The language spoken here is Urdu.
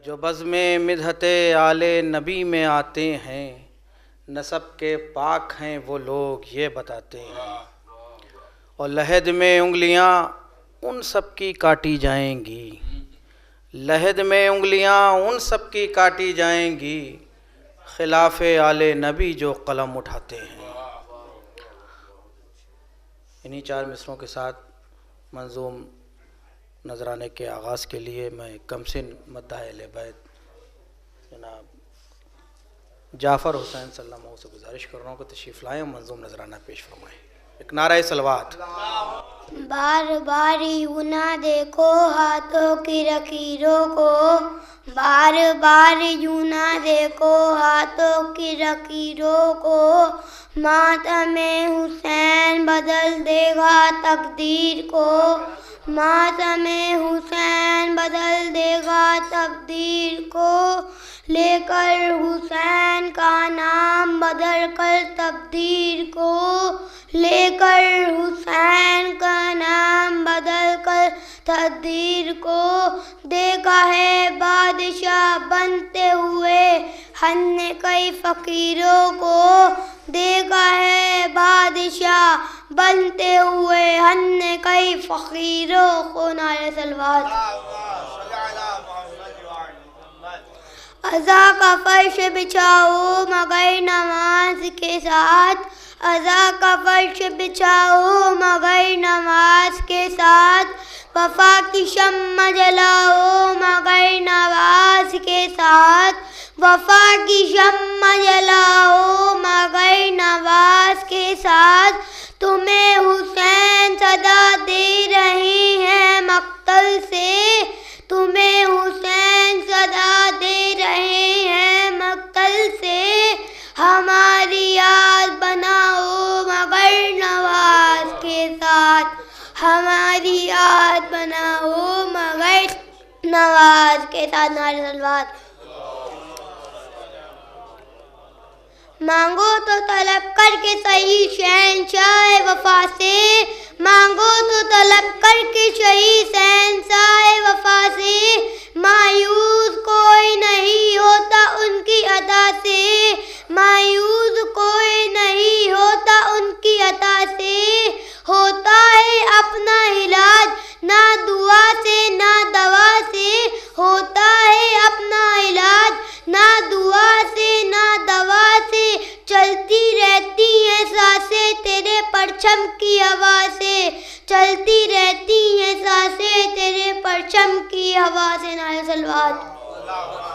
جو بزم مدحت آل نبی میں آتے ہیں، نسب کے پاک ہیں وہ لوگ یہ بتاتے ہیں، اور لحد میں انگلیاں ان سب کی کاٹی جائیں گی، لحد میں انگلیاں ان سب کی کاٹی جائیں گی، خلاف آل نبی جو قلم اٹھاتے ہیں۔ انہی چار مصروں کے ساتھ منظوم نذرانے کے آغاز کے لیے میں کمسن مداح اہل بیت جناب جعفر حسین صلی اللہ علیہ وسلم سے گزارش کر رہا ہوں کہ تشریف لائیں اور منظوم نذرانہ پیش فرمائیں۔ ایک نعرہ صلوات۔ بار بار یوں نہ دیکھو ہاتھوں کی لکیروں کو، بار بار یوں نہ دیکھو ہاتھوں کی لکیروں کو، ماتم حسین بدل دے گا تقدیر کو، ماتم حسین بدل دے گا تقدیر کو، لے کر حسین کا نام بدل کر تقدیر کو، لے کر حسین کا نام بدل کر تقدیر کو، دیکھا ہے بادشاہ بنتے ہوئے ہم نے کئی فقیروں کو، دیکھا ہے بادشاہ بنتے ہوئے ہم نے کئی فقیروں کو۔ نعرہ صلوات۔ عزا کا فرش بچھاؤ مگر نماز کے ساتھ، عزا کا فرش بچھاؤ مگر نماز کے ساتھ، وفا کی شمع جلاؤ مگر نواز کے ساتھ، وفا کی شمع جلاؤ مگر نواز کے ساتھ، تمہیں حسین صدا دے رہے ہیں مقتل سے، تمہیں حسین صدا دے رہے ہیں مقتل سے، ہماری یاد بناؤ مگر نواز کے ساتھ، ہماری یاد بناؤ مگر نواز کے ساتھ۔ نعرہ صلوات۔ مانگو تو طلب کر کے صحیح شہنشاہ وفا سے، مانگو تو طلب کر کے صحیح شہنشاہ وفا سے، مایوس کوئی نہیں ہوتا ان کی عطا سے، مایوس کوئی نہیں ہوتا ان کی عطا سے، ہوتا ہے اپنا علاج نہ دعا سے نہ دوا سے، ہوتا ہے اپنا علاج نہ دعا سے نہ دوا سے، چلتی رہتی ہیں سانسیں تیرے پرچم کی ہوا سے، چلتی رہتی ہیں سانسیں تیرے پرچم کی ہوا سے۔ نعرہ صلوات۔